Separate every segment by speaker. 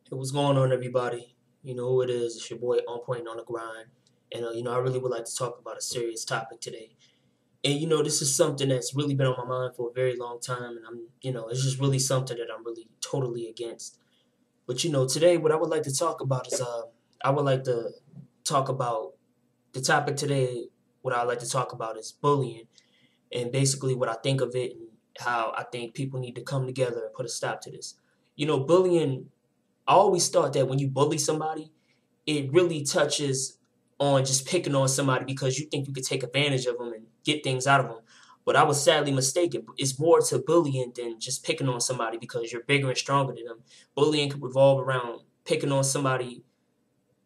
Speaker 1: Hey, what's going on, everybody? You know who it is. It's your boy On Point on the Grind. And, I really would like to talk about a serious topic today. And, this is something that's really been on my mind for a very long time. And it's just really something that I'm really totally against. But, today, what I would like to talk about is, I would like to talk about the topic today. What I would like to talk about is bullying and basically what I think of it and how I think people need to come together and put a stop to this. Bullying, I always thought that when you bully somebody, it really touches on just picking on somebody because you think you could take advantage of them and get things out of them. But I was sadly mistaken. It's more to bullying than just picking on somebody because you're bigger and stronger than them. Bullying could revolve around picking on somebody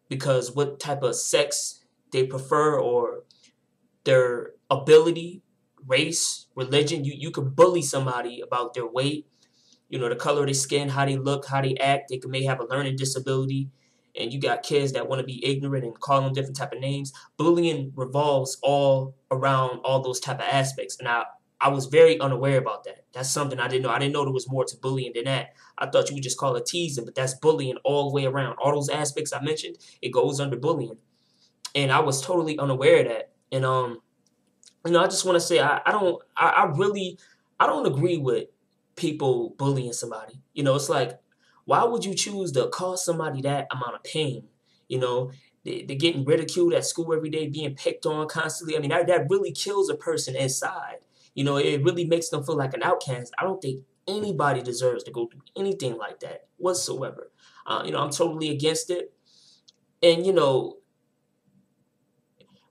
Speaker 1: because what type of sex they prefer or their ability, race, religion. You could bully somebody about their weight, the color of their skin, how they look, how they act. They may have a learning disability, and you got kids that want to be ignorant and call them different type of names. Bullying revolves all around all those type of aspects, and I was very unaware about that. That's something I didn't know. I didn't know there was more to bullying than that. I thought you would just call it teasing, but that's bullying all the way around. All those aspects I mentioned, it goes under bullying, and I was totally unaware of that. And I just want to say I don't agree with people bullying somebody. It's like, why would you choose to cause somebody that amount of pain? They're getting ridiculed at school every day, being picked on constantly. I mean, that really kills a person inside. It really makes them feel like an outcast. I don't think anybody deserves to go through anything like that whatsoever. I'm totally against it. And,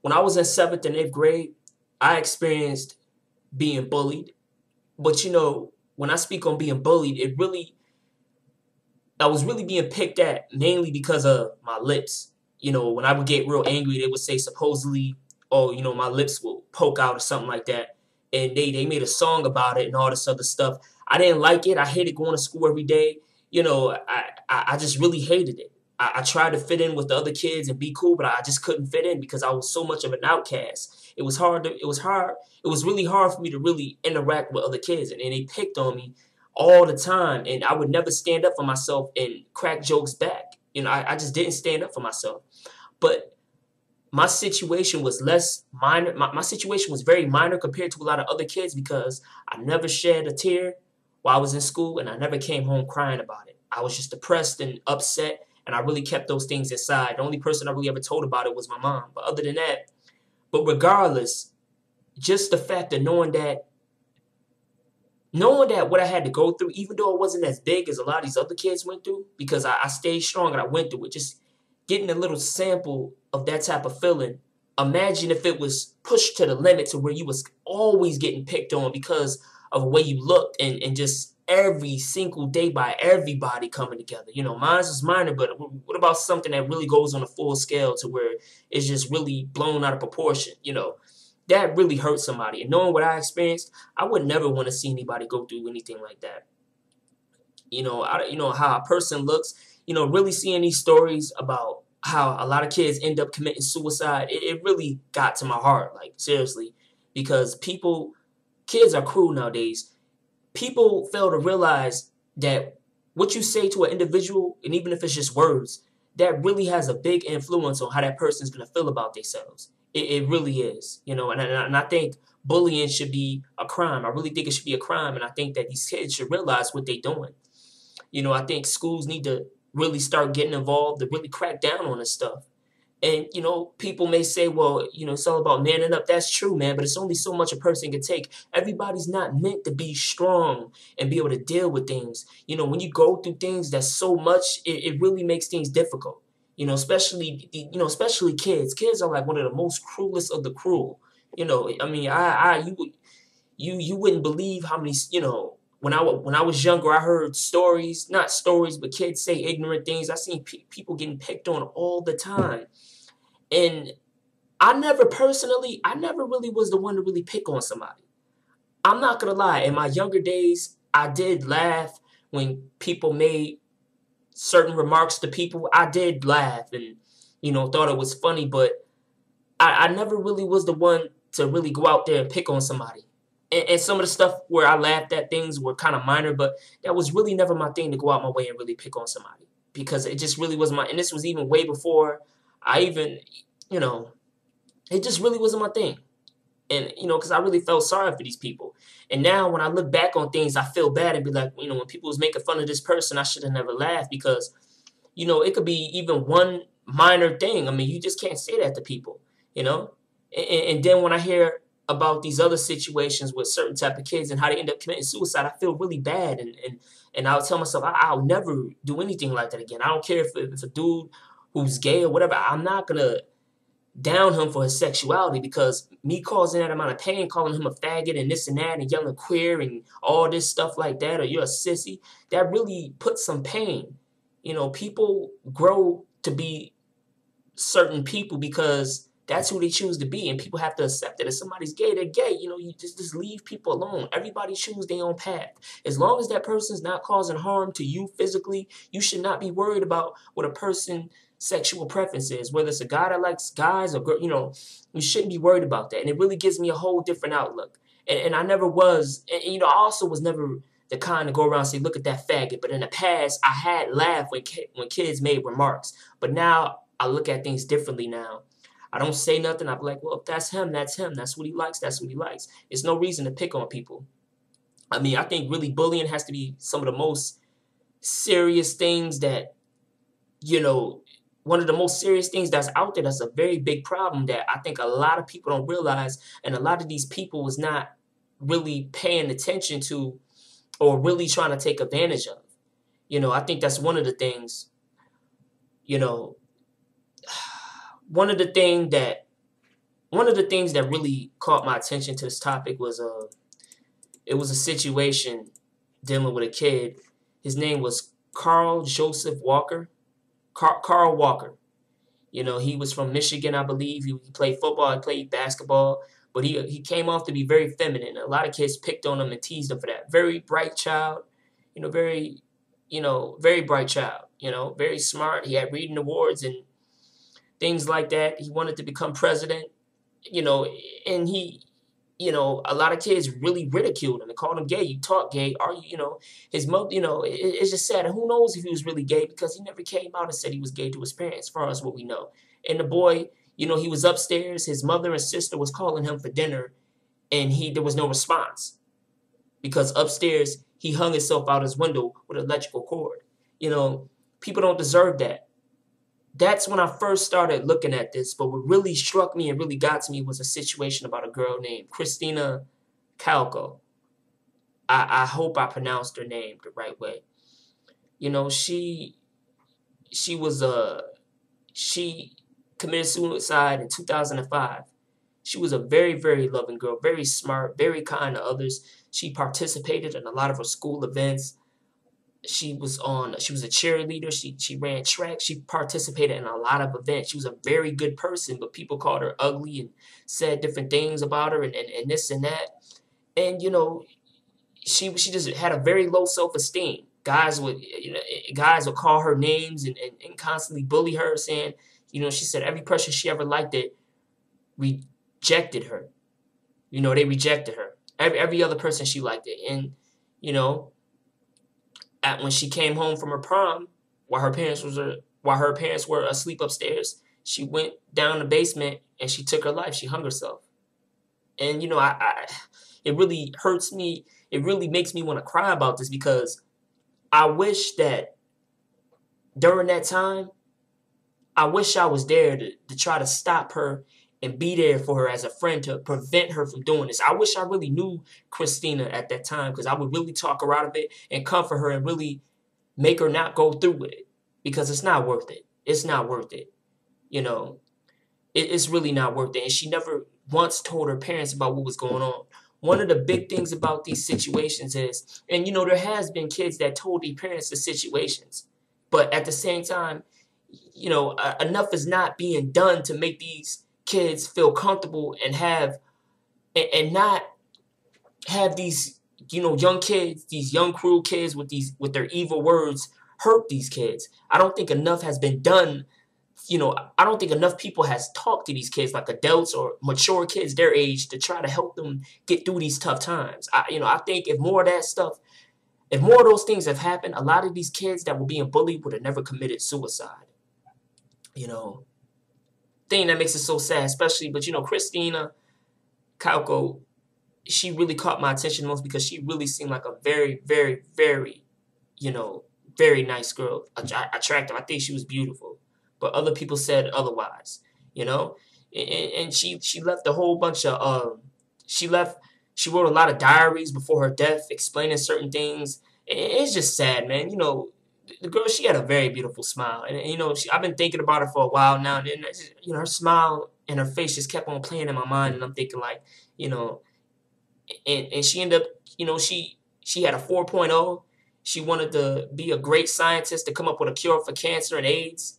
Speaker 1: when I was in seventh and eighth grade, I experienced being bullied. But, when I speak on being bullied, I was really being picked at mainly because of my lips. When I would get real angry, they would say supposedly, oh, my lips will poke out or something like that. And they made a song about it and all this other stuff. I didn't like it. I hated going to school every day. I just really hated it. I tried to fit in with the other kids and be cool, but I just couldn't fit in because I was so much of an outcast. It was really hard for me to really interact with other kids, and they picked on me all the time, and I would never stand up for myself and crack jokes back. I just didn't stand up for myself. But my situation was less minor. My situation was very minor compared to a lot of other kids because I never shed a tear while I was in school, and I never came home crying about it. I was just depressed and upset, and I really kept those things inside. The only person I really ever told about it was my mom. But other than that, but regardless, just the fact of knowing that what I had to go through, even though it wasn't as big as a lot of these other kids went through, because I stayed strong and I went through it, just getting a little sample of that type of feeling. Imagine if it was pushed to the limit to where you was always getting picked on because of the way you looked and just every single day by everybody coming together. Mine is minor, but what about something that really goes on a full scale to where it's just really blown out of proportion? That really hurt somebody. And knowing what I experienced, I would never want to see anybody go through anything like that. How a person looks. Really seeing these stories about how a lot of kids end up committing suicide. It really got to my heart, like seriously, because kids are cruel nowadays. People fail to realize that what you say to an individual, and even if it's just words, that really has a big influence on how that person's gonna feel about themselves. It really is, and I think bullying should be a crime. I really think it should be a crime, and I think that these kids should realize what they're doing. I think schools need to really start getting involved to really crack down on this stuff. And, people may say, well, it's all about manning up. That's true, man, but it's only so much a person can take. Everybody's not meant to be strong and be able to deal with things. When you go through things that's so much, it really makes things difficult. Especially kids. Kids are like one of the most cruelest of the cruel. I mean, you wouldn't believe how many, when I was younger, I heard stories, not stories, but kids say ignorant things. I seen people getting picked on all the time. And I never really was the one to really pick on somebody. I'm not gonna lie. In my younger days, I did laugh when people made certain remarks to people. I did laugh and thought it was funny, but I never really was the one to really go out there and pick on somebody. And some of the stuff where I laughed at things were kind of minor, but that was really never my thing to go out my way and really pick on somebody because it just really was and this was even way before I even, you know, it just really wasn't my thing. And, because I really felt sorry for these people. And now when I look back on things, I feel bad and be like, when people was making fun of this person, I should have never laughed because, it could be even one minor thing. I mean, you just can't say that to people, you know? And then when I hear about these other situations with certain type of kids and how they end up committing suicide, I feel really bad. And I'll tell myself, I'll never do anything like that again. I don't care if it's a dude who's gay or whatever. I'm not going to down him for his sexuality, because me causing that amount of pain, calling him a faggot and this and that and yelling queer and all this stuff like that, or you're a sissy, that really puts some pain. People grow to be certain people because that's who they choose to be, and people have to accept that. If somebody's gay, they're gay. You just leave people alone. Everybody choose their own path. As long as that person's not causing harm to you physically, you should not be worried about what a person sexual preference is, whether it's a guy that likes guys or girl. You shouldn't be worried about that. And it really gives me a whole different outlook. And I never was, and I also was never the kind to go around and say, look at that faggot. But in the past, I had laughed when kids made remarks. But now I look at things differently now. I don't say nothing. I'm like, well, if that's him, that's him. That's what he likes. That's what he likes. There's no reason to pick on people. I mean, I think really bullying has to be some of the most serious things that, one of the most serious things that's out there. That's a very big problem that I think a lot of people don't realize. And a lot of these people is not really paying attention to or really trying to take advantage of. I think that's one of the things, one of the things that really caught my attention to this topic was it was a situation dealing with a kid. His name was Carl Joseph Walker. Carl Walker. He was from Michigan, I believe. He played football, he played basketball, but he came off to be very feminine. A lot of kids picked on him and teased him for that. Very bright child, very bright child, very smart. He had reading awards and things like that. He wanted to become president, and he, a lot of kids really ridiculed him and called him gay. You talk gay, are you, his mother, it's just sad. And who knows if he was really gay, because he never came out and said he was gay to his parents, as far as what we know. And the boy, he was upstairs. His mother and sister was calling him for dinner, and there was no response, because upstairs he hung himself out his window with an electrical cord. People don't deserve that. That's when I first started looking at this. But what really struck me and really got to me was a situation about a girl named Christina Calco. I hope I pronounced her name the right way. She committed suicide in 2005. She was a very, very loving girl, very smart, very kind to others. She participated in a lot of her school events. She was a cheerleader. She ran track. She participated in a lot of events. She was a very good person, but people called her ugly and said different things about her and this and that. And, she just had a very low self-esteem. Guys would call her names and constantly bully her, saying, she said every person she ever liked it rejected her. They rejected her. Every other person she liked it. And, when she came home from her prom, while her parents were asleep upstairs, she went down the basement and she took her life. She hung herself. And it really hurts me. It really makes me want to cry about this, because I wish that during that time, I wish I was there to try to stop her and be there for her as a friend to prevent her from doing this. I wish I really knew Christina at that time, because I would really talk her out of it and comfort her and really make her not go through with it, because it's not worth it. It's not worth it. It's really not worth it. And she never once told her parents about what was going on. One of the big things about these situations is, and there has been kids that told their parents the situations, but at the same time, enough is not being done to make these kids feel comfortable and not have these young kids, these young cruel kids with their evil words hurt these kids. I don't think enough has been done. I don't think enough people has talked to these kids, like adults or mature kids their age, to try to help them get through these tough times. I think if more of that stuff, If more of those things have happened, a lot of these kids that were being bullied would have never committed suicide. You know, thing that makes it so sad, especially, but Christina Kauko, she really caught my attention most because she really seemed like a very, very, very, you know, very nice girl, attractive. I think she was beautiful, but other people said otherwise, you know. And she left a whole bunch of she left she wrote a lot of diaries before her death explaining certain things. It's just sad, man. The girl, she had a very beautiful smile, and I've been thinking about her for a while now, and her smile and her face just kept on playing in my mind, and I'm thinking like, you know, and she ended up, she had a 4.0. She wanted to be a great scientist to come up with a cure for cancer and AIDS.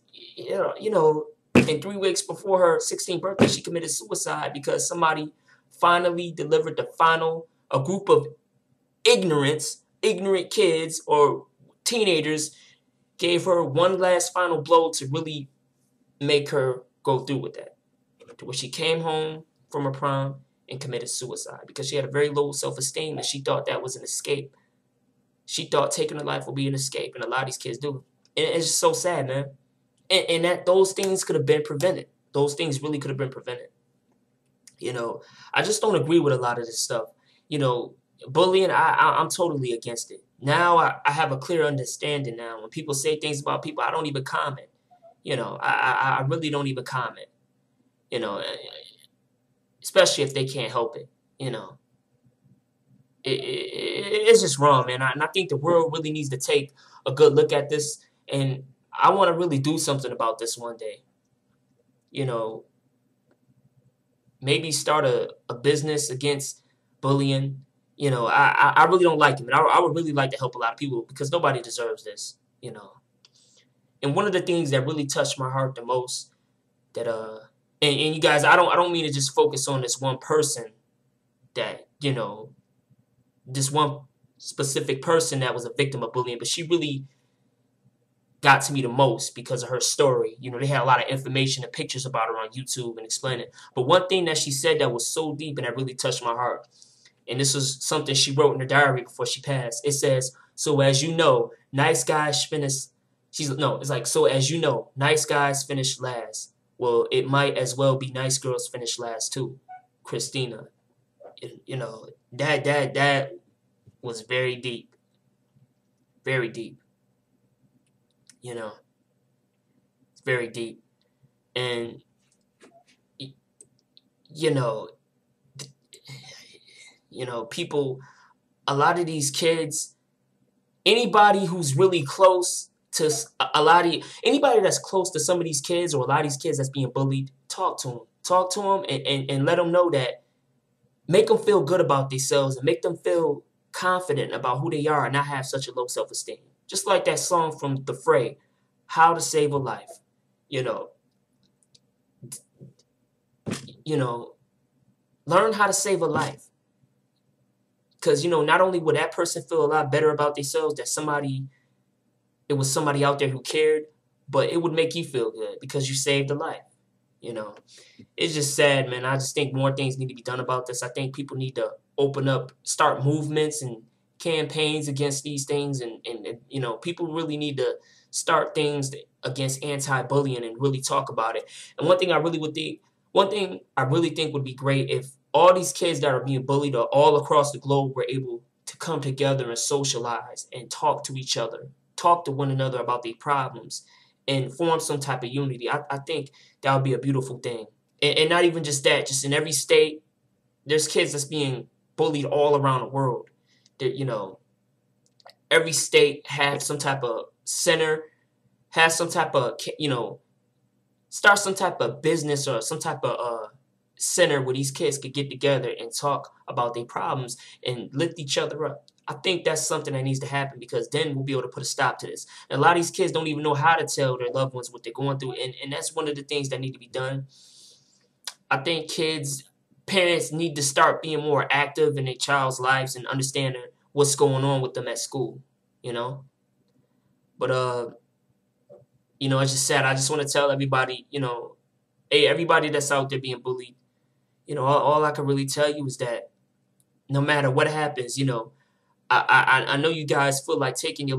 Speaker 1: And 3 weeks before her 16th birthday, she committed suicide because somebody finally delivered a group of ignorant kids or teenagers gave her one last final blow to really make her go through with that. To where she came home from her prom and committed suicide because she had a very low self-esteem and she thought that was an escape. She thought taking her life would be an escape, and a lot of these kids do. And it's just so sad, man. And that those things could have been prevented. Those things really could have been prevented. I just don't agree with a lot of this stuff. Bullying, I'm totally against it. Now I have a clear understanding now. When people say things about people, I don't even comment. I really don't even comment. Especially if they can't help it. It's just wrong, man. And I think the world really needs to take a good look at this. And I want to really do something about this one day. Maybe start a business against bullying. I really don't like it, and I would really like to help a lot of people because nobody deserves this. And one of the things that really touched my heart the most, that and you guys, I don't mean to just focus on this one person, that this one specific person that was a victim of bullying, but she really got to me the most because of her story. They had a lot of information and pictures about her on YouTube and explaining it. But one thing that she said that was so deep and that really touched my heart, and this was something she wrote in her diary before she passed. It says, "So as you know, nice guys finish." So as you know, nice guys finish last. Well, it might as well be nice girls finish last too. Christina. That was very deep. Very deep. It's very deep. And, people, a lot of these kids, anybody who's really close to anybody that's close to some of these kids or a lot of these kids that's being bullied, talk to them and let them know that, make them feel good about themselves and make them feel confident about who they are and not have such a low self-esteem. Just like that song from The Fray, How to Save a Life. Learn how to save a life. Because, not only would that person feel a lot better about themselves, that it was somebody out there who cared, but it would make you feel good because you saved a life. It's just sad, man. I just think more things need to be done about this. I think people need to open up, start movements and campaigns against these things, and people really need to start things against anti-bullying and really talk about it. And one thing I really think would be great if all these kids that are being bullied all across the globe were able to come together and socialize and talk to each other, talk to one another about their problems, and form some type of unity. I think that would be a beautiful thing. And not even just that, just in every state, there's kids that's being bullied all around the world. That, every state has some type of center, has some type of, start some type of business or some type of center where these kids could get together and talk about their problems and lift each other up. I think that's something that needs to happen because then we'll be able to put a stop to this. And a lot of these kids don't even know how to tell their loved ones what they're going through, and that's one of the things that need to be done. I think parents need to start being more active in their child's lives and understanding what's going on with them at school, But, it's just sad. I just want to tell everybody, hey, everybody that's out there being bullied, all I can really tell you is that no matter what happens, I know you guys feel like taking your